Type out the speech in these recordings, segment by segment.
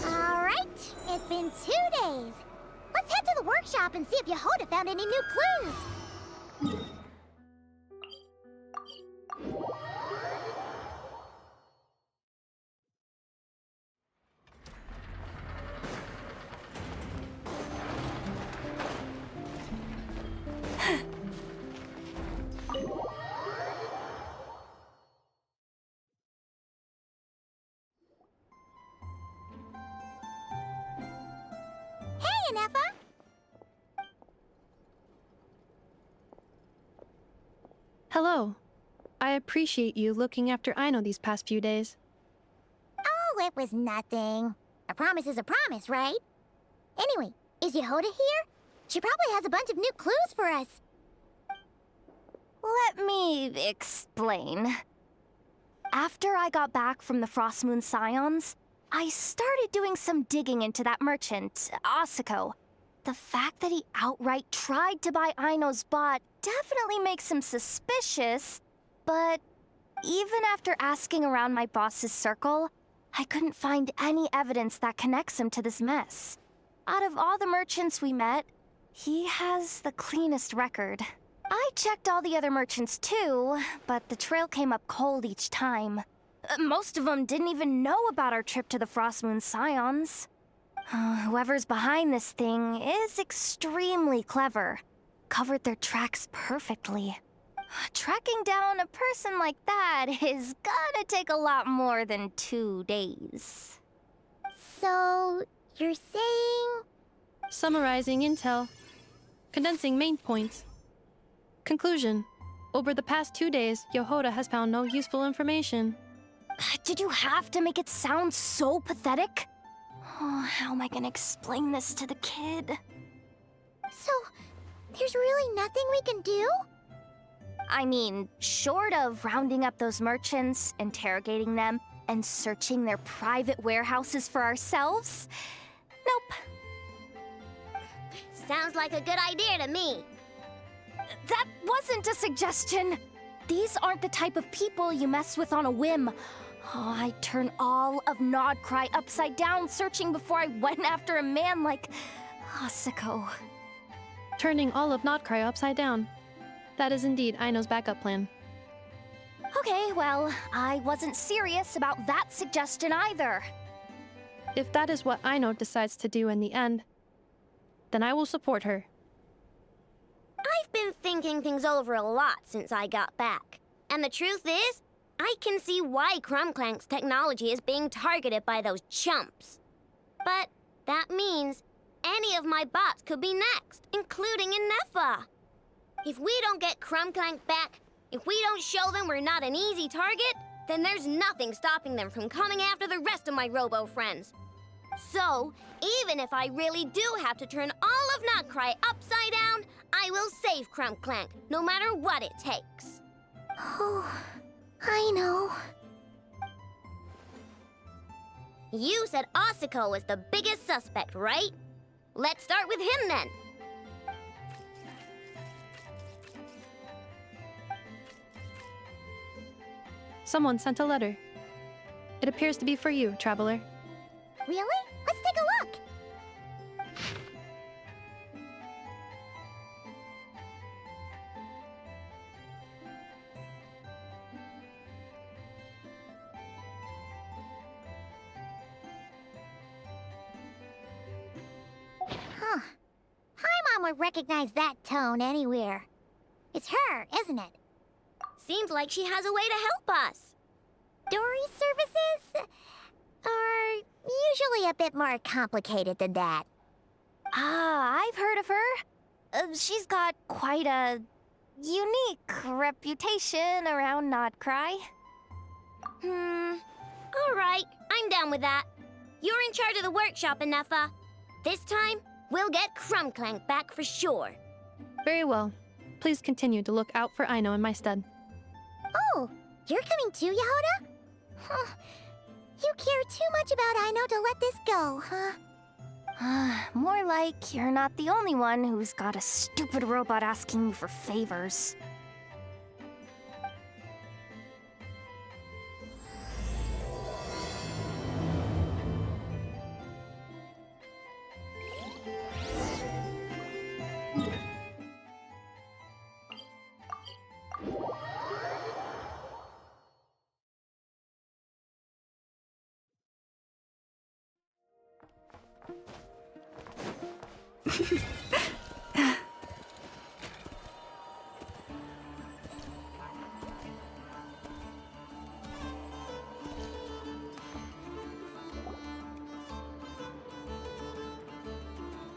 Alright, it's been 2 days. Let's head to the workshop and see if Yehoda found any new clues. Hey, Anefa! Hello. I appreciate you looking after Aino these past few days. Oh, it was nothing. A promise is a promise, right? Anyway, is Yehoda here? She probably has a bunch of new clues for us. Let me explain. After I got back from the Frost Moon Scions, I started doing some digging into that merchant, Asako. The fact that he outright tried to buy Aino's bot definitely makes him suspicious, but even after asking around my boss's circle, I couldn't find any evidence that connects him to this mess. Out of all the merchants we met, he has the cleanest record. I checked all the other merchants too, but the trail came up cold each time. Most of them didn't even know about our trip to the Frost Moon Scions. Whoever's behind this thing is extremely clever. Covered their tracks perfectly. Tracking down a person like that is gonna take a lot more than 2 days. So, you're saying... Summarizing intel. Condensing main points. Conclusion. Over the past 2 days, Yehoda has found no useful information. Did you have to make it sound so pathetic? Oh, how am I gonna explain this to the kid? So, there's really nothing we can do? I mean, short of rounding up those merchants, interrogating them, and searching their private warehouses for ourselves? Nope. Sounds like a good idea to me. That wasn't a suggestion. These aren't the type of people you mess with on a whim. Oh, I'd turn all of Nodcry upside down searching before I went after a man like Asako. Turning all of Notcry upside down. That is indeed Aino's backup plan. Okay, well, I wasn't serious about that suggestion either. If that is what Aino decides to do in the end, then I will support her. I've been thinking things over a lot since I got back. And the truth is, I can see why Clank's technology is being targeted by those chumps. But that means any of my bots could be next, including Inefa. If we don't get Clank back, if we don't show them we're not an easy target, then there's nothing stopping them from coming after the rest of my robo friends. So, even if I really do have to turn all of Notcry upside down, I will save Clank, no matter what it takes. Oh, I know. You said Asako was the biggest suspect, right? Let's start with him then. Someone sent a letter. It appears to be for you, traveler. Really? Let's take a look. Huh. Paimon would recognize that tone anywhere. It's her, isn't it? Seems like she has a way to help us. Dory's services are usually a bit more complicated than that. I've heard of her. She's got quite a unique reputation around Nodcry. All right, I'm down with that. You're in charge of the workshop, Inefa. This time, we'll get Clank back for sure. Very well. Please continue to look out for Aino in my stead. Oh, you're coming too, Yehoda? Huh. You care too much about Aino to let this go, huh? More like you're not the only one who's got a stupid robot asking you for favors.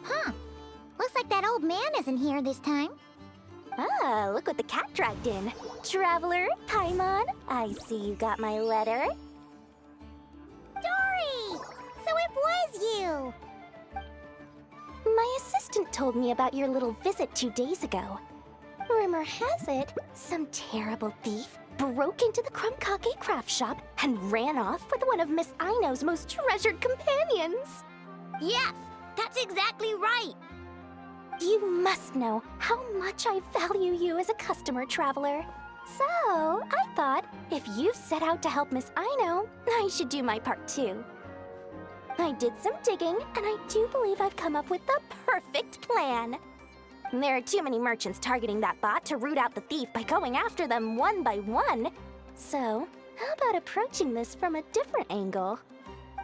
Huh. Looks like that old man isn't here this time. Ah, look what the cat dragged in. Traveler, Paimon, I see you got my letter. Dory! So it was you! My assistant told me about your little visit 2 days ago. Rumor has it, some terrible thief broke into the Krumkake craft shop and ran off with one of Miss Aino's most treasured companions. Yes, that's exactly right. You must know how much I value you as a customer, Traveler. So, I thought, if you've set out to help Miss Aino, I should do my part too. I did some digging, and I do believe I've come up with the perfect plan. There are too many merchants targeting that bot to root out the thief by going after them one by one. So, how about approaching this from a different angle?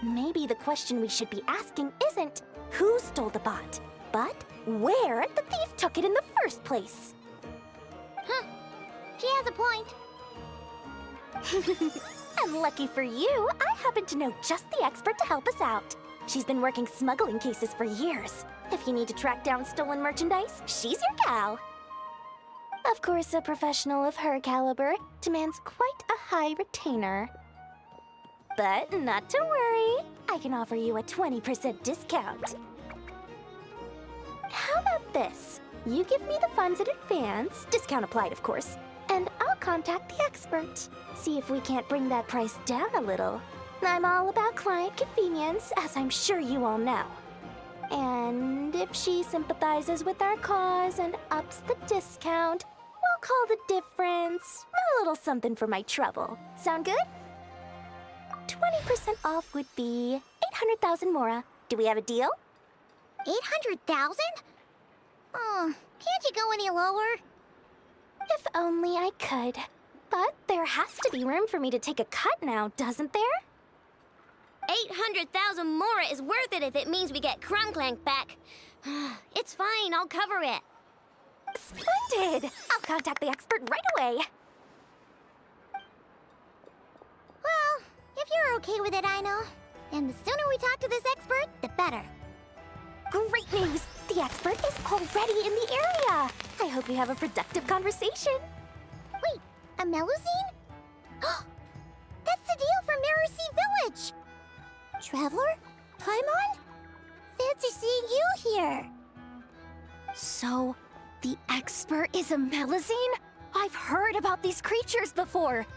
Maybe the question we should be asking isn't who stole the bot, but where the thief took it in the first place. Huh. She has a point. And lucky for you, I happen to know just the expert to help us out. She's been working smuggling cases for years. If you need to track down stolen merchandise, she's your gal. Of course, a professional of her caliber demands quite a high retainer. But not to worry, I can offer you a 20% discount. How about this? You give me the funds in advance, discount applied of course, and I'll contact the expert. See if we can't bring that price down a little. I'm all about client convenience, as I'm sure you all know. And if she sympathizes with our cause and ups the discount, we'll call the difference a little something for my trouble. Sound good? 20% off would be 800,000 mora. Do we have a deal? 800,000? Oh, can't you go any lower? If only I could. But there has to be room for me to take a cut now, doesn't there? 800,000 more is worth it if it means we get Clank back. It's fine, I'll cover it. Splendid! I'll contact the expert right away. Well, if you're okay with it, I know. And the sooner we talk to this expert, the better. Great news! The expert is already in the area. I hope you have a productive conversation. Wait, a Melusine? That's the deal from Mercy Village! Traveler? Paimon? Fancy seeing you here. So, the expert is a Melusine? I've heard about these creatures before.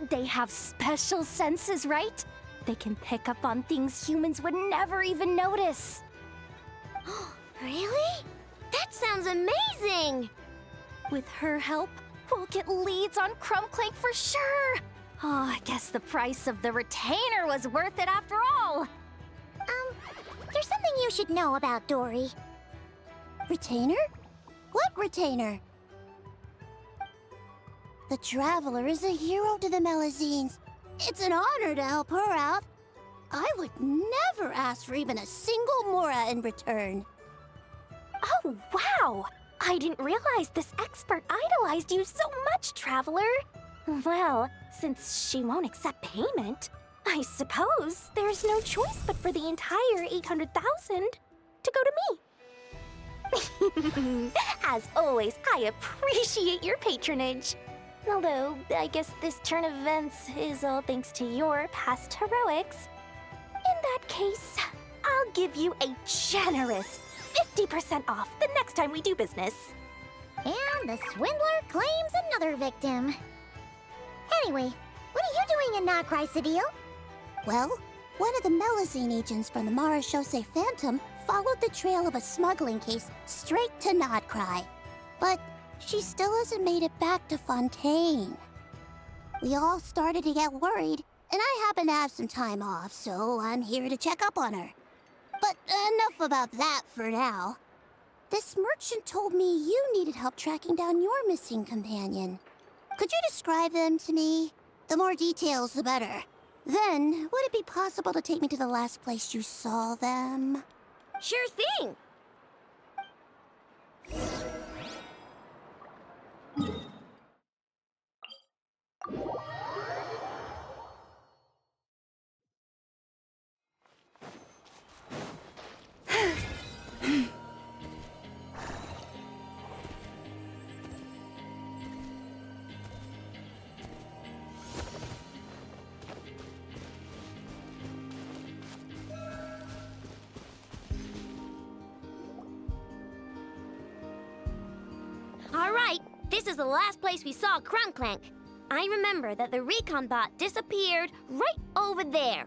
They have special senses, right? They can pick up on things humans would never even notice. Really? That sounds amazing! With her help, we'll get leads on Clank for sure. Oh, I guess the price of the retainer was worth it after all. There's something you should know about Dory. Retainer? What retainer? The Traveler is a hero to the Melusines. It's an honor to help her out. I would never ask for even a single mora in return. Oh, wow! I didn't realize this expert idolized you so much, Traveler. Well, since she won't accept payment, I suppose there's no choice but for the entire 800,000 to go to me. As always, I appreciate your patronage. Although, I guess this turn of events is all thanks to your past heroics. In that case, I'll give you a generous 50% off the next time we do business. And the swindler claims another victim. Anyway, what are you doing in Nacry Cedille? Well, one of the Melusine agents from the Marechaussee Phantom followed the trail of a smuggling case straight to Nodcry. But she still hasn't made it back to Fontaine. We all started to get worried, and I happen to have some time off, so I'm here to check up on her. But enough about that for now. This merchant told me you needed help tracking down your missing companion. Could you describe them to me? The more details, the better. Then, would it be possible to take me to the last place you saw them? Sure thing. All right, this is the last place we saw Clank. I remember that the recon bot disappeared right over there.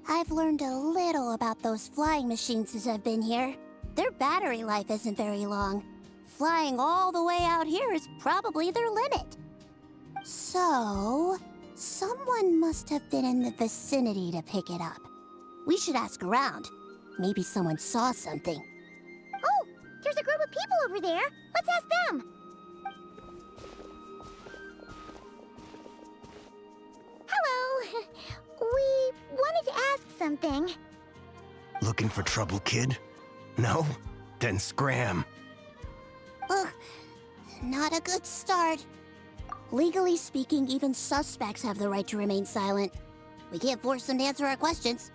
I've learned a little about those flying machines since I've been here. Their battery life isn't very long. Flying all the way out here is probably their limit. So, someone must have been in the vicinity to pick it up. We should ask around. Maybe someone saw something. Oh, there's a group of people over there. Let's ask them. Hello. We wanted to ask something. Looking for trouble, kid? No? Then scram. Ugh, not a good start. Legally speaking, even suspects have the right to remain silent. We can't force them to answer our questions.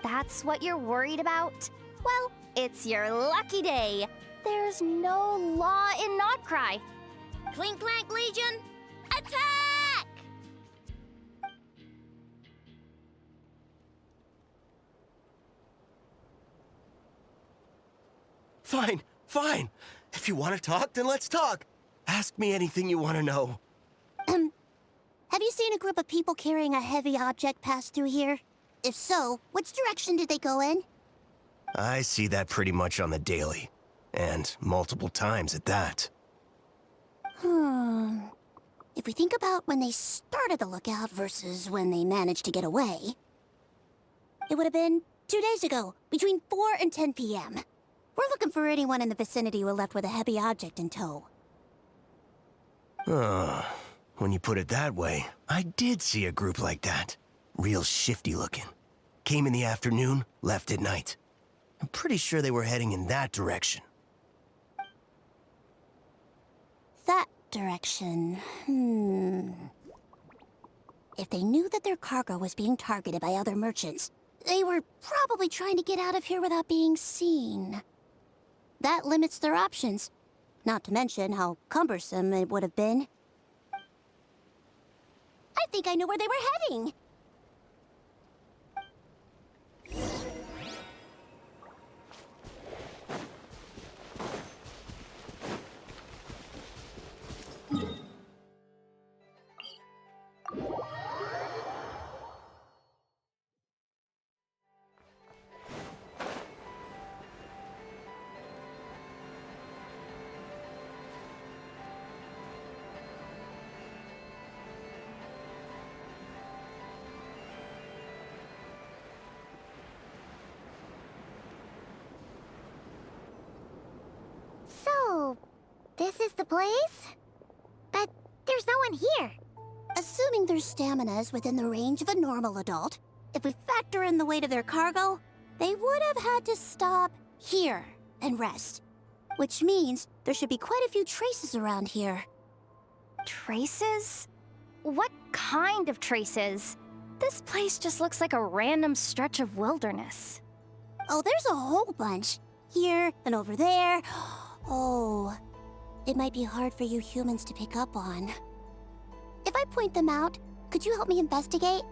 That's what you're worried about? Well, it's your lucky day. There's no law in Notcry. Clink Clank Legion, attack! Fine, fine. If you want to talk, then let's talk. Ask me anything you want to know. Have you seen a group of people carrying a heavy object pass through here? If so, which direction did they go in? I see that pretty much on the daily. And multiple times at that. If we think about when they started the lookout versus when they managed to get away, it would have been 2 days ago, between 4 and 10 p.m. We're looking for anyone in the vicinity who were left with a heavy object in tow. When you put it that way, I did see a group like that. Real shifty looking. Came in the afternoon, left at night. I'm pretty sure they were heading in that direction. That direction, If they knew that their cargo was being targeted by other merchants, they were probably trying to get out of here without being seen. That limits their options. Not to mention how cumbersome it would have been. I think I know where they were heading. So, this is the place? But there's no one here. Assuming their stamina is within the range of a normal adult, if we factor in the weight of their cargo, they would have had to stop here and rest. Which means there should be quite a few traces around here. Traces? What kind of traces? This place just looks like a random stretch of wilderness. Oh, there's a whole bunch. Here and over there. Oh, it might be hard for you humans to pick up on. If I point them out, could you help me investigate?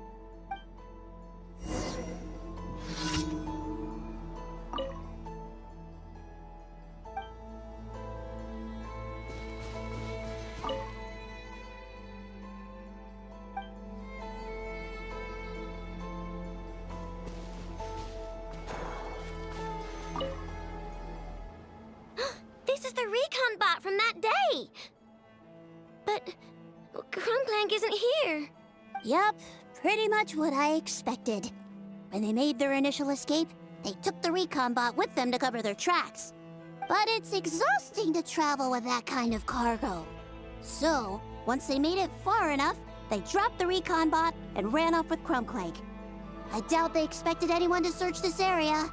This is the recon bot from that day. But Clank isn't here. Yup, pretty much what I expected. When they made their initial escape, they took the recon bot with them to cover their tracks. But it's exhausting to travel with that kind of cargo. So, once they made it far enough, they dropped the recon bot and ran off with Clank. I doubt they expected anyone to search this area.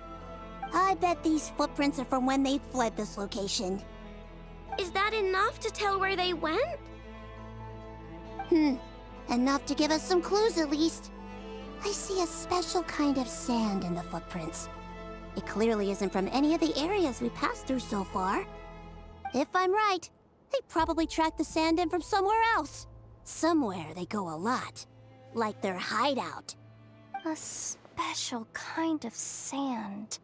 I bet these footprints are from when they fled this location. Is that enough to tell where they went? Enough to give us some clues at least. I see a special kind of sand in the footprints. It clearly isn't from any of the areas we passed through so far. If I'm right, they probably tracked the sand in from somewhere else. Somewhere they go a lot. Like their hideout. A special kind of sand.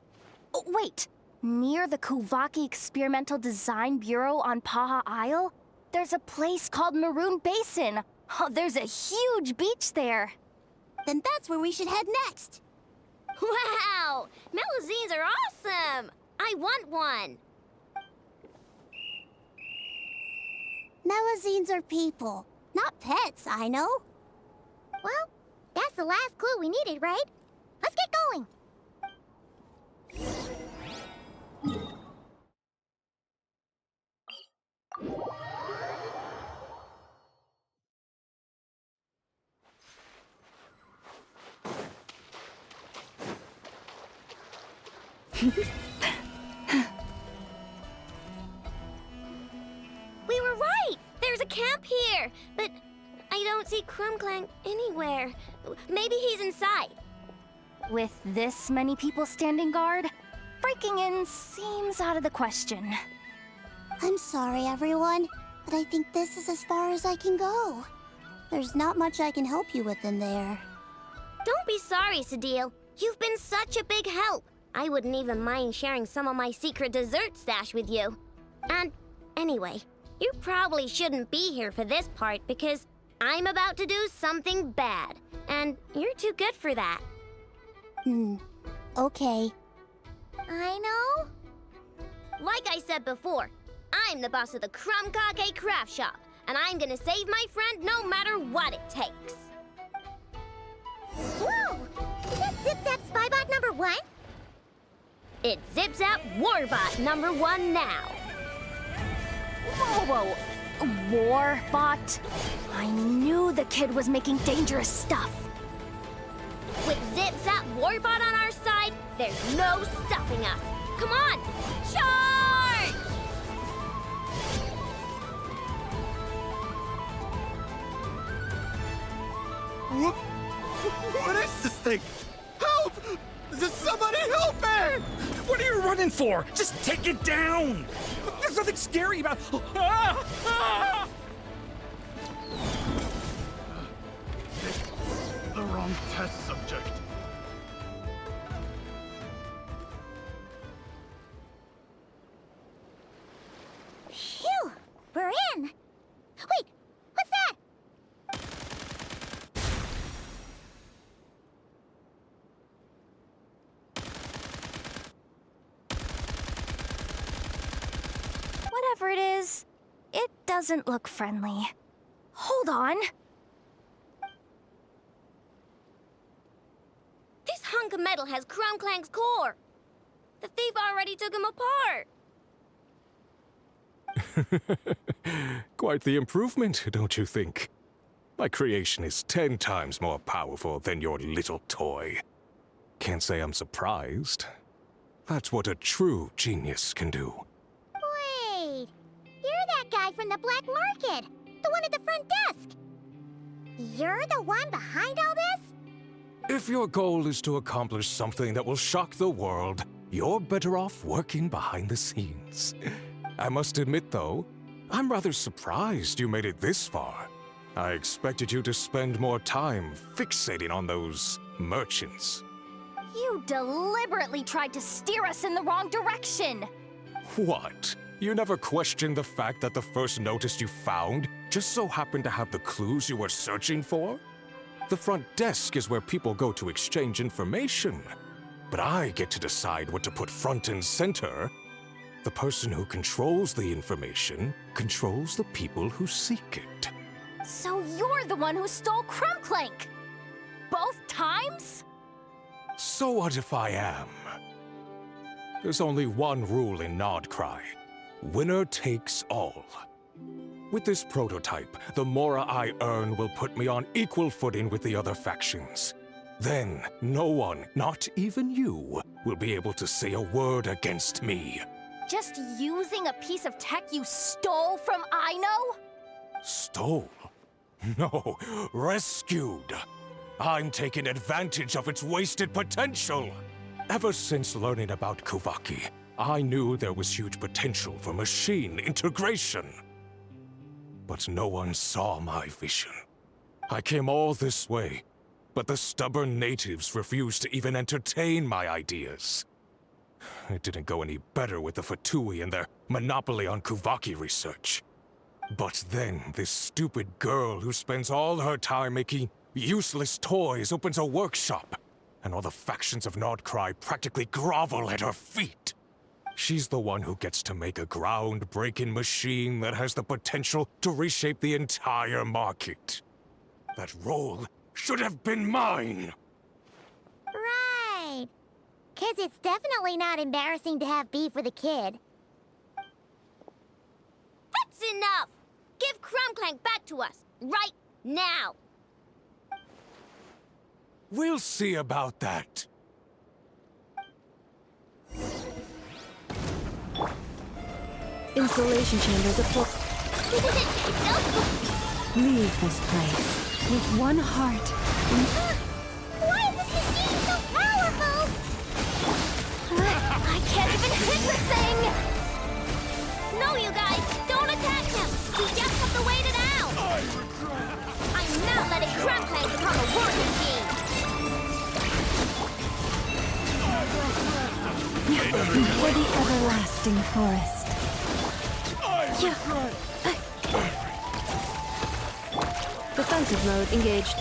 Oh, wait! Near the Kuvaki Experimental Design Bureau on Paha Isle, there's a place called Maroon Basin. Oh, there's a huge beach there. Then that's where we should head next. Wow! Melusines are awesome! I want one! Melusines are people, not pets, I know. Well, that's the last clue we needed, right? Let's get going! We were right! There's a camp here! But I don't see Clank anywhere. Maybe he's inside. With this many people standing guard, breaking in seems out of the question. I'm sorry, everyone, but I think this is as far as I can go. There's not much I can help you with in there. Don't be sorry, Sadil. You've been such a big help. I wouldn't even mind sharing some of my secret dessert stash with you. And anyway, you probably shouldn't be here for this part because I'm about to do something bad. And you're too good for that. Okay. I know. Like I said before, I'm the boss of the Krumkake Craft Shop, and I'm gonna save my friend no matter what it takes. Whoa! Is that Zip Zap Spybot number 1? It's Zip Zap Warbot number 1 now. Whoa! Warbot? I knew the kid was making dangerous stuff. With Zip Zap Warbot on our side, there's no stopping us. Come on, charge! What is this thing? Help! Somebody help me! What are you running for? Just take it down! There's nothing scary about... Ah! Ah! The wrong test subject. Phew! We're in! Wait! What's that? Whatever it is, it doesn't look friendly. Hold on. This hunk of metal has Clank's core. The thief already took him apart. Quite the improvement, don't you think? My creation is 10 times more powerful than your little toy. Can't say I'm surprised. That's what a true genius can do. Wait! You're that guy from the black market! The one at the front desk! You're the one behind all this? If your goal is to accomplish something that will shock the world, you're better off working behind the scenes. I must admit, though, I'm rather surprised you made it this far. I expected you to spend more time fixating on those merchants. You deliberately tried to steer us in the wrong direction! What? You never questioned the fact that the first notice you found just so happened to have the clues you were searching for? The front desk is where people go to exchange information. But I get to decide what to put front and center. The person who controls the information controls the people who seek it. So you're the one who stole Clank! Both times? So what if I am? There's only one rule in Nodcry. Winner takes all. With this prototype, the Mora I earn will put me on equal footing with the other factions. Then no one, not even you, will be able to say a word against me. Just using a piece of tech you stole from Aino? Stole? No, rescued. I'm taking advantage of its wasted potential. Ever since learning about Kuvaki, I knew there was huge potential for machine integration. But no one saw my vision. I came all this way, but the stubborn natives refused to even entertain my ideas. It didn't go any better with the Fatui and their monopoly on Kuvaki research. But then this stupid girl who spends all her time making useless toys opens a workshop, and all the factions of Nordcry practically grovel at her feet. She's the one who gets to make a groundbreaking machine that has the potential to reshape the entire market. That role should have been mine! Right. 'Cause it's definitely not embarrassing to have beef with a kid. That's enough! Give Clank back to us, right now! We'll see about that. Installation chamber deployed. Leave this place with one heart. Why is this machine so powerful? I can't even hit the thing! No, you guys, don't attack him! He just have to wait it out! I'm not letting Clank become a war machine! For the everlasting forest. Defensive mode engaged.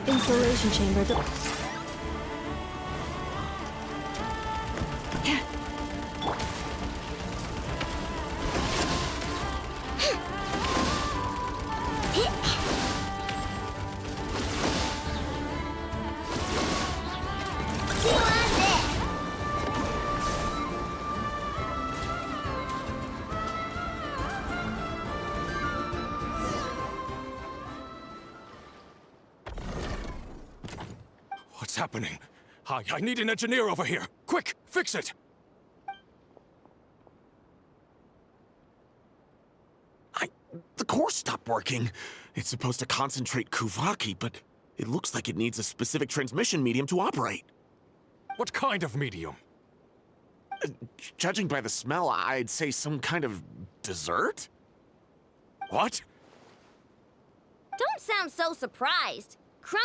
Installation chamber. What's happening? I need an engineer over here. Quick, fix it! The core stopped working. It's supposed to concentrate Kuvaki, but it looks like it needs a specific transmission medium to operate. What kind of medium? Judging by the smell, I'd say some kind of dessert? What? Don't sound so surprised.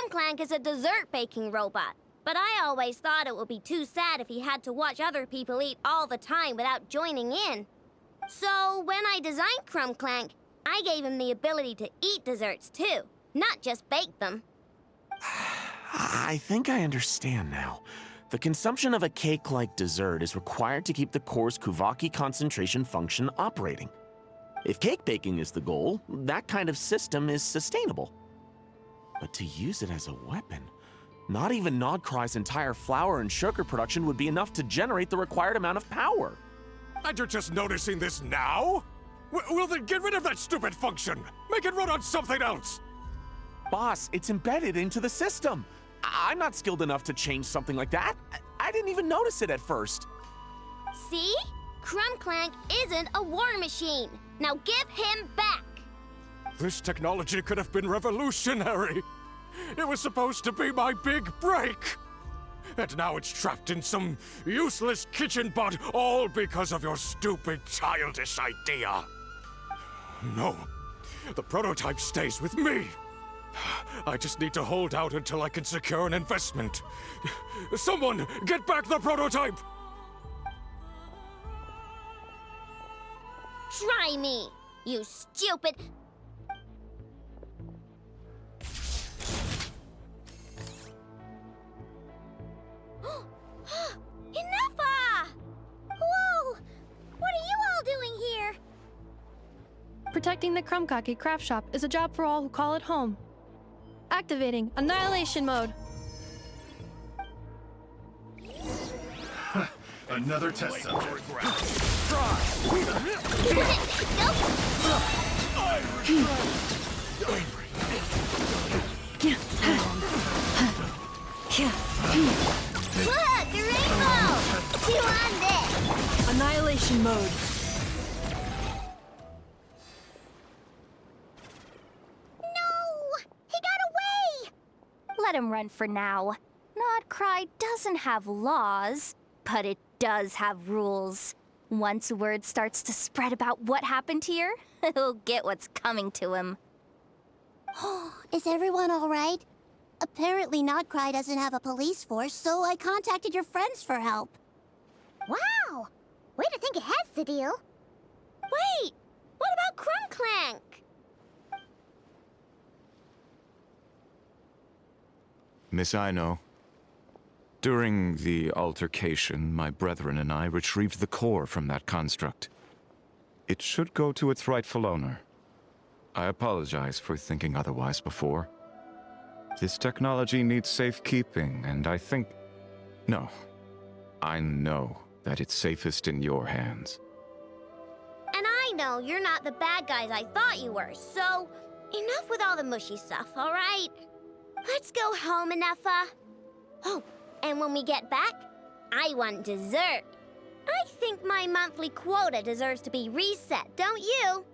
Clank is a dessert baking robot, but I always thought it would be too sad if he had to watch other people eat all the time without joining in. So when I designed Clank, I gave him the ability to eat desserts too, not just bake them. I think I understand now. The consumption of a cake-like dessert is required to keep the core's Kuvaki concentration function operating. If cake baking is the goal, that kind of system is sustainable. But to use it as a weapon, not even Nodcry's entire flour and sugar production would be enough to generate the required amount of power. And you're just noticing this now? Well then get rid of that stupid function! Make it run on something else! Boss, it's embedded into the system. I'm not skilled enough to change something like that. I didn't even notice it at first. See? Clank isn't a war machine. Now give him back! This technology could have been revolutionary. It was supposed to be my big break. And now it's trapped in some useless kitchen bot, all because of your stupid, childish idea. No, the prototype stays with me. I just need to hold out until I can secure an investment. Someone, get back the prototype! Try me, you stupid... Enough! Whoa! Protecting the Krumkake craft shop is a job for all who call it home. Activating Annihilation Mode. Another test subject. Look, the rainbow! You on this! Annihilation Mode. No! He got away! Let him run for now. Nodcry doesn't have laws, but it does have rules. Once word starts to spread about what happened here, he'll get what's coming to him. Is everyone all right? Apparently Nodcry doesn't have a police force, so I contacted your friends for help. Wow! Way to think ahead, Sadil. Wait! What about Clank? Miss Aino, during the altercation, my brethren and I retrieved the core from that construct. It should go to its rightful owner. I apologize for thinking otherwise before. This technology needs safekeeping, and I think... No. I know that it's safest in your hands. And I know you're not the bad guys I thought you were, so enough with all the mushy stuff, all right? Let's go home, Ineffa. Oh, and when we get back, I want dessert. I think my monthly quota deserves to be reset, don't you?